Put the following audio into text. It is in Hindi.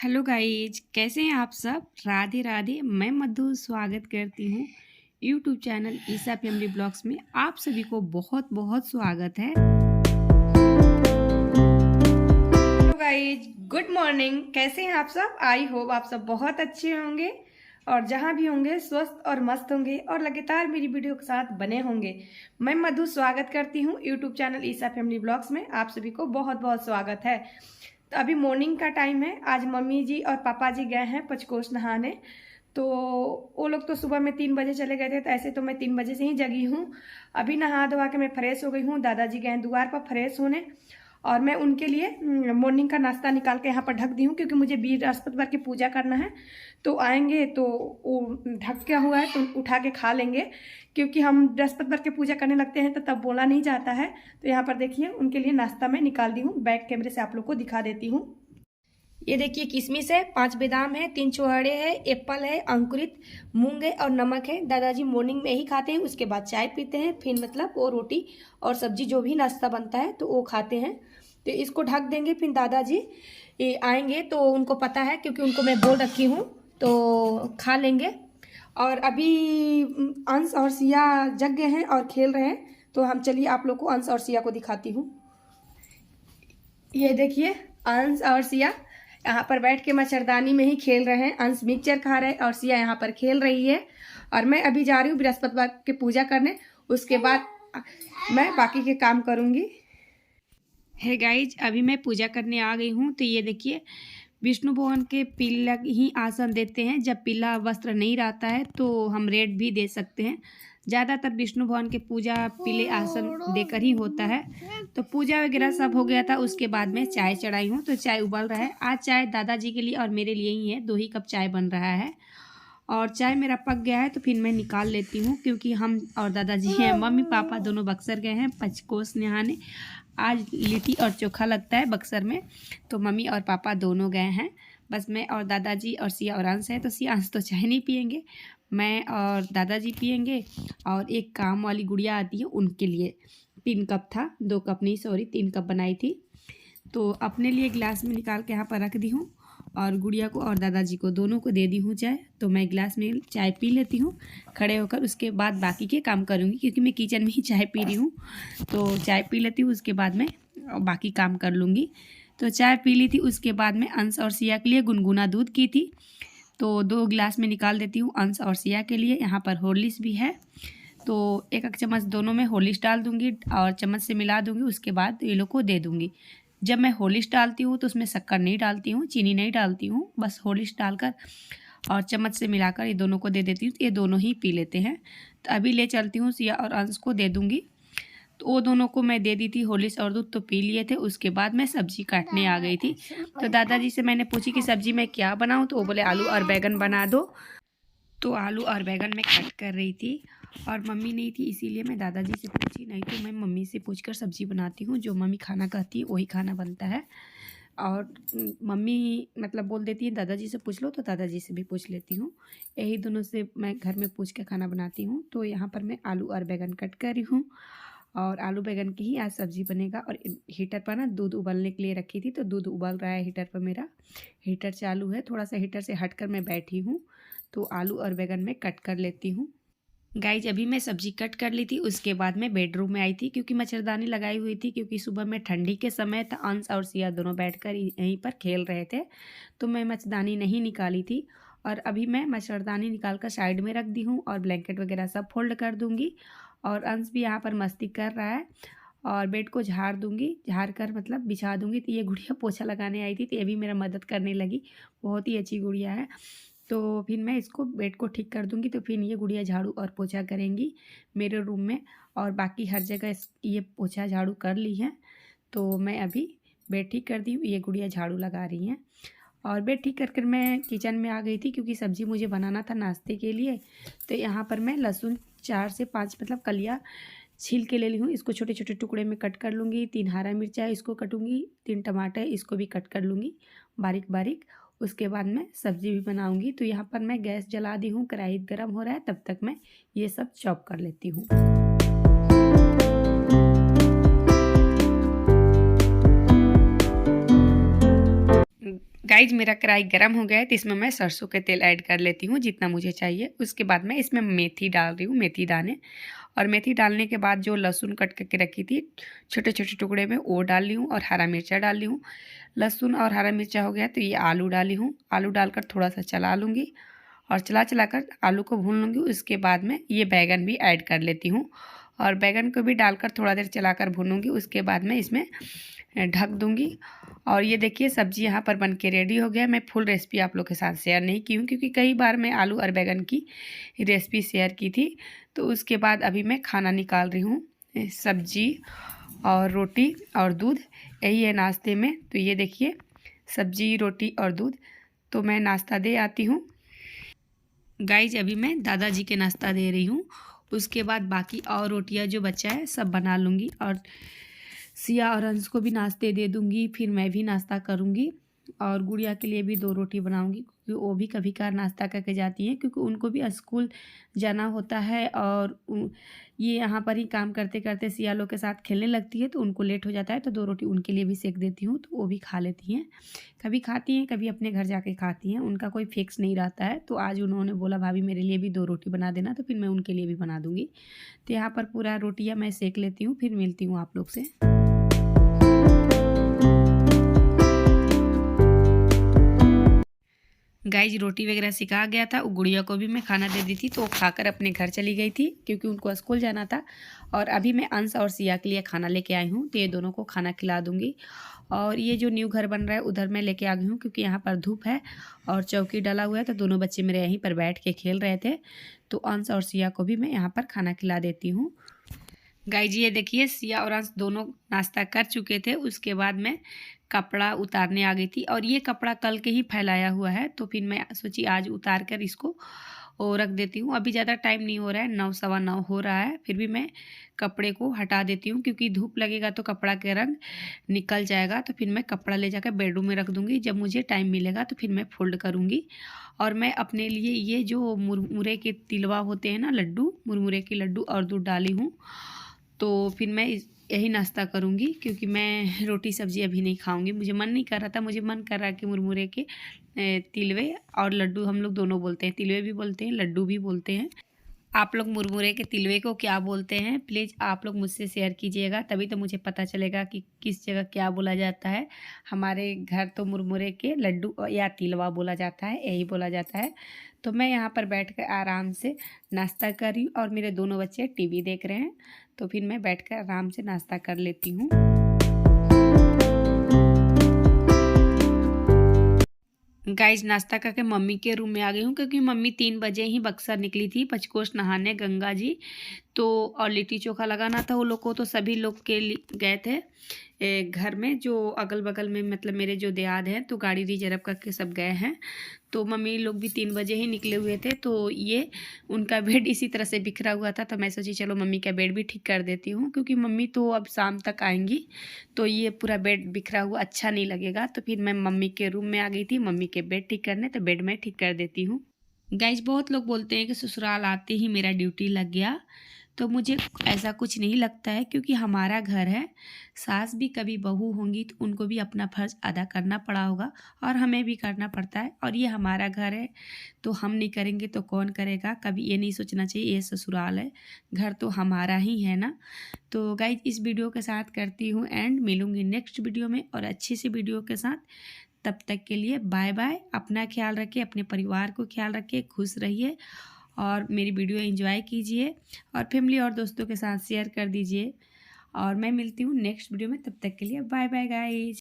हेलो गाइज, कैसे हैं आप सब। राधे राधे। मैं मधु स्वागत करती हूँ यूट्यूब चैनल ईसा फैमिली ब्लॉग्स में। आप सभी को बहुत बहुत स्वागत है। Hello guys, good morning. कैसे हैं आप सब। आई होप आप सब बहुत अच्छे होंगे और जहाँ भी होंगे स्वस्थ और मस्त होंगे और लगातार मेरी वीडियो के साथ बने होंगे। मैं मधु स्वागत करती हूँ यूट्यूब चैनल ईसा फैमिली ब्लॉग्स में। आप सभी को बहुत बहुत स्वागत है। तो अभी मॉर्निंग का टाइम है। आज मम्मी जी और पापा जी गए हैं पंचकोश नहाने। तो वो लोग तो सुबह में 3 बजे चले गए थे, तो ऐसे तो मैं 3 बजे से ही जगी हूँ। अभी नहा धोवा के मैं फ्रेश हो गई हूँ। दादाजी गए द्वार पर फ्रेश होने और मैं उनके लिए मॉर्निंग का नाश्ता निकाल के यहाँ पर ढक दी हूँ, क्योंकि मुझे बृहस्पतिवार की पूजा करना है। तो आएंगे तो वो ढक क्या हुआ है तो उठा के खा लेंगे, क्योंकि हम बृहस्पतिवार की पूजा करने लगते हैं तो तब बोला नहीं जाता है। तो यहाँ पर देखिए उनके लिए नाश्ता मैं निकाल दी हूँ। बैक कैमरे से आप लोग को दिखा देती हूँ। ये देखिए किशमिश है, 5 बादाम है, 3 चुहाड़े है, एप्पल है, अंकुरित मूंग है और नमक है। दादाजी मॉर्निंग में ही खाते हैं, उसके बाद चाय पीते हैं, फिर मतलब वो रोटी और सब्जी जो भी नाश्ता बनता है तो वो खाते हैं। तो इसको ढक देंगे, फिर दादाजी आएंगे तो उनको पता है, क्योंकि उनको मैं बोल रखी हूँ, तो खा लेंगे। और अभी अंश और सिया जग गए हैं और खेल रहे हैं। तो हम चलिए आप लोग को अंश और सिया को दिखाती हूँ। ये देखिए अंश और सिया यहाँ पर बैठ के मच्छरदानी में ही खेल रहे हैं। अंश मिक्सचर खा रहे हैं और सिया यहाँ पर खेल रही है। और मैं अभी जा रही हूँ बृहस्पतिवार की पूजा करने, उसके बाद मैं बाकी के काम करूँगी। है गाइज, अभी मैं पूजा करने आ गई हूँ। तो ये देखिए विष्णु भगवान के पीला ही आसन देते हैं। जब पीला वस्त्र नहीं रहता है तो हम रेड भी दे सकते हैं। ज़्यादातर विष्णु भगवान के पूजा पीले आसन देकर ही होता है। तो पूजा वगैरह सब हो गया था, उसके बाद में चाय चढ़ाई हूँ। तो चाय उबल रहा है। आज चाय दादाजी के लिए और मेरे लिए ही है, 2 ही कप चाय बन रहा है। और चाय मेरा पक गया है तो फिर मैं निकाल लेती हूँ, क्योंकि हम और दादाजी हैं, मम्मी पापा दोनों बक्सर गए हैं पंचकोश नहाने। आज लिट्टी और चोखा लगता है बक्सर में, तो मम्मी और पापा दोनों गए हैं। बस मैं और दादाजी और सिया और अंश है। तो सिया अंश तो चाय नहीं पियेंगे, मैं और दादाजी पियेंगे। और एक काम वाली गुड़िया आती है, उनके लिए 3 कप था, 2 कप नहीं सॉरी 3 कप बनाई थी। तो अपने लिए गिलास में निकाल के यहाँ पर रख दी हूँ और गुड़िया को और दादाजी को दोनों को दे दी हूँ चाय। तो मैं गिलास में चाय पी लेती हूँ खड़े होकर, उसके बाद बाकी के काम करूँगी, क्योंकि मैं किचन में ही चाय पी रही हूँ। तो चाय पी लेती हूँ, उसके बाद में बाकी काम कर लूँगी। तो चाय पी ली थी, उसके बाद में अंश और सिया के लिए गुनगुना दूध की थी, तो 2 गिलास में निकाल देती हूँ अंश और सिया के लिए। यहाँ पर हॉर्लिक्स भी है, तो एक चम्मच दोनों में हॉर्लिक्स डाल दूँगी और चम्मच से मिला दूँगी। उसके बाद ये लोग को दे दूँगी। जब मैं हॉर्लिक्स डालती हूँ तो उसमें शक्कर नहीं डालती हूँ, चीनी नहीं डालती हूँ, बस हॉर्लिक्स डालकर और चम्मच से मिलाकर ये दोनों को दे देती हूँ। तो ये दोनों ही पी लेते हैं। तो अभी ले चलती हूँ, सिया और अंश को दे दूँगी। तो वो दोनों को मैं दे दी थी हॉर्लिक्स और दूध, तो पी लिए थे। उसके बाद मैं सब्जी काटने आ गई थी। तो दादाजी से मैंने पूछी कि सब्जी मैं क्या बनाऊँ, तो वो बोले आलू और बैगन बना दो। तो आलू और बैगन मैं कट कर रही थी और मम्मी नहीं थी, इसीलिए मैं दादाजी से पूछी, नहीं तो मैं मम्मी से पूछकर सब्ज़ी बनाती हूँ। जो मम्मी खाना कहती है वही खाना बनता है। और मम्मी मतलब बोल देती है दादाजी से पूछ लो, तो दादाजी से भी पूछ लेती हूँ। यही दोनों से मैं घर में पूछ के खाना बनाती हूँ। तो यहाँ पर मैं आलू और बैगन कट कर रही हूँ और आलू बैगन की ही आज सब्ज़ी बनेगा। और हीटर पर ना दूध उबलने के लिए रखी थी, तो दूध उबल रहा है हीटर पर, मेरा हीटर चालू है। थोड़ा सा हीटर से हटकर मैं बैठी हूँ, तो आलू और बैगन में कट कर लेती हूँ। गाइज अभी मैं सब्जी कट कर ली थी, उसके बाद मैं बेडरूम में आई थी, क्योंकि मच्छरदानी लगाई हुई थी, क्योंकि सुबह में ठंडी के समय था। अंश और सिया दोनों बैठकर यहीं पर खेल रहे थे, तो मैं मच्छरदानी नहीं निकाली थी। और अभी मैं मच्छरदानी निकाल कर साइड में रख दी हूँ और ब्लैंकेट वगैरह सब फोल्ड कर दूँगी। और अंश भी यहाँ पर मस्ती कर रहा है और बेड को झाड़ दूँगी, झाड़ कर मतलब बिछा दूँगी। तो ये गुड़िया पोछा लगाने आई थी, तो ये भी मेरा मदद करने लगी। बहुत ही अच्छी गुड़िया है। तो फिर मैं इसको बेड को ठीक कर दूंगी, तो फिर ये गुड़िया झाड़ू और पोछा करेंगी मेरे रूम में। और बाकी हर जगह ये पोछा झाड़ू कर ली है। तो मैं अभी बेड ठीक कर दी हूँ, ये गुड़िया झाड़ू लगा रही हैं। और बेड ठीक कर कर मैं किचन में आ गई थी, क्योंकि सब्ज़ी मुझे बनाना था नाश्ते के लिए। तो यहाँ पर मैं लहसुन 4 से 5 मतलब कलियाँ छील के ले ली हूँ। इसको छोटे छोटे टुकड़े में कट कर लूँगी। 3 हरा मिर्चा इसको कटूँगी, 3 टमाटर इसको भी कट कर लूँगी बारीक बारीक। उसके बाद मैं सब्ज़ी भी बनाऊंगी। तो यहाँ पर मैं गैस जला दी हूँ, कढ़ाई गर्म हो रहा है, तब तक मैं ये सब चॉप कर लेती हूँ। गाइज मेरा कढ़ाई गर्म हो गया है तो इसमें मैं सरसों के तेल ऐड कर लेती हूँ जितना मुझे चाहिए। उसके बाद मैं इसमें मेथी डाल रही हूँ, मेथी दाने। और मेथी डालने के बाद जो लहसुन कट करके रखी थी छोटे छोटे टुकड़े में वो डाल ली हूँ और हरा मिर्चा डाल ली हूँ। लहसुन और हरा मिर्चा हो गया तो ये आलू डाली हूँ। आलू डालकर थोड़ा सा चला लूँगी और चला कर आलू को भून लूँगी। उसके बाद में ये बैगन भी ऐड कर लेती हूँ और बैगन को भी डालकर थोड़ा देर चलाकर भूनूँगी। उसके बाद में इसमें ढक दूँगी। और ये देखिए सब्ज़ी यहाँ पर बन के रेडी हो गया। मैं फुल रेसिपी आप लोग के साथ शेयर नहीं की हूँ क्योंकि कई बार मैं आलू और बैगन की रेसिपी शेयर की थी। तो उसके बाद अभी मैं खाना निकाल रही हूँ। सब्ज़ी और रोटी और दूध यही है नाश्ते में। तो ये देखिए सब्ज़ी, रोटी और दूध। तो मैं नाश्ता दे आती हूँ। गाइज अभी मैं दादाजी के नाश्ता दे रही हूँ। उसके बाद बाकी और रोटियाँ जो बचा है सब बना लूँगी और सिया और अंश को भी नाश्ते दे दूँगी। फिर मैं भी नाश्ता करूँगी और गुड़िया के लिए भी 2 रोटी बनाऊँगी क्योंकि वो भी कभी कभार नाश्ता करके जाती हैं क्योंकि उनको भी स्कूल जाना होता है। और ये यहाँ पर ही काम करते करते सिया लोग के साथ खेलने लगती है तो उनको लेट हो जाता है। तो 2 रोटी उनके लिए भी सेक देती हूँ तो वो भी खा लेती हैं। कभी खाती हैं, कभी अपने घर जाके खाती हैं, उनका कोई फिक्स नहीं रहता है। तो आज उन्होंने बोला भाभी मेरे लिए भी 2 रोटी बना देना, तो फिर मैं उनके लिए भी बना दूँगी। तो यहाँ पर पूरा रोटियाँ मैं सेक लेती हूँ, फिर मिलती हूँ आप लोग से। गाइज रोटी वगैरह सिखा गया था, वो गुड़िया को भी मैं खाना दे दी थी तो वो खाकर अपने घर चली गई थी क्योंकि उनको स्कूल जाना था। और अभी मैं अंश और सिया के लिए खाना लेके आई हूँ तो ये दोनों को खाना खिला दूँगी। और ये जो न्यू घर बन रहा है उधर मैं लेके आ गई हूँ क्योंकि यहाँ पर धूप है और चौकी डला हुआ है। तो दोनों बच्चे मेरे यहीं पर बैठ के खेल रहे थे तो अंश और सिया को भी मैं यहाँ पर खाना खिला देती हूँ। गाइज ये देखिए सिया और अंश दोनों नाश्ता कर चुके थे। उसके बाद मैं कपड़ा उतारने आ गई थी और ये कपड़ा कल के ही फैलाया हुआ है तो फिर मैं सोची आज उतार कर इसको और रख देती हूँ। अभी ज़्यादा टाइम नहीं हो रहा है, 9 सवा 9 हो रहा है। फिर भी मैं कपड़े को हटा देती हूँ क्योंकि धूप लगेगा तो कपड़ा का रंग निकल जाएगा। तो फिर मैं कपड़ा ले जाकर बेडरूम में रख दूँगी, जब मुझे टाइम मिलेगा तो फिर मैं फोल्ड करूँगी। और मैं अपने लिए ये जो मुरमुरे के तिलवा होते हैं ना, लड्डू, मुरमुरे के लड्डू और दूध डाली हूँ। तो फिर मैं यही नाश्ता करूँगी क्योंकि मैं रोटी सब्ज़ी अभी नहीं खाऊंगी। मुझे मन नहीं कर रहा था, मुझे मन कर रहा है कि मुरमुरे के तिलवे और लड्डू, हम लोग दोनों बोलते हैं, तिलवे भी बोलते हैं लड्डू भी बोलते हैं। आप लोग मुरमुरे के तिलवे को क्या बोलते हैं प्लीज़ आप लोग मुझसे शेयर कीजिएगा, तभी तो मुझे पता चलेगा कि किस जगह क्या बोला जाता है। हमारे घर तो मुरमुरे के लड्डू या तिलवा बोला जाता है, यही बोला जाता है। तो मैं यहाँ पर बैठ कर आराम से नाश्ता कर रही हूँ और मेरे दोनों बच्चे टीवी देख रहे हैं। तो फिर मैं बैठ कर आराम से नाश्ता कर लेती हूँ। गाइज नाश्ता करके मम्मी के रूम में आ गई हूँ क्योंकि मम्मी 3 बजे ही बक्सर निकली थी पंचकोश नहाने गंगा जी। तो और लिट्टी चोखा लगाना था वो लोग को, तो सभी लोग के गए थे घर में जो अगल बगल में, मतलब मेरे जो देयाद हैं, तो गाड़ी रिजर्व करके सब गए हैं। तो मम्मी लोग भी 3 बजे ही निकले हुए थे। तो ये उनका बेड इसी तरह से बिखरा हुआ था तो मैं सोची चलो मम्मी का बेड भी ठीक कर देती हूँ क्योंकि मम्मी तो अब शाम तक आएंगी तो ये पूरा बेड बिखरा हुआ अच्छा नहीं लगेगा। तो फिर मैं मम्मी के रूम में आ गई थी मम्मी के बेड ठीक करने, तो बेड मैं ठीक कर देती हूँ। गाइज बहुत लोग बोलते हैं कि ससुराल आते ही मेरा ड्यूटी लग गया, तो मुझे ऐसा कुछ नहीं लगता है क्योंकि हमारा घर है। सास भी कभी बहू होंगी तो उनको भी अपना फ़र्ज़ अदा करना पड़ा होगा और हमें भी करना पड़ता है। और ये हमारा घर है तो हम नहीं करेंगे तो कौन करेगा। कभी ये नहीं सोचना चाहिए ये ससुराल है, घर तो हमारा ही है ना। तो गाइज इस वीडियो के साथ करती हूँ एंड, मिलूँगी नेक्स्ट वीडियो में और अच्छी सी वीडियो के साथ। तब तक के लिए बाय बाय। अपना ख्याल रखिए, अपने परिवार को ख्याल रखिए, खुश रहिए और मेरी वीडियो एंजॉय कीजिए और फैमिली और दोस्तों के साथ शेयर कर दीजिए। और मैं मिलती हूँ नेक्स्ट वीडियो में, तब तक के लिए बाय बाय गाइज।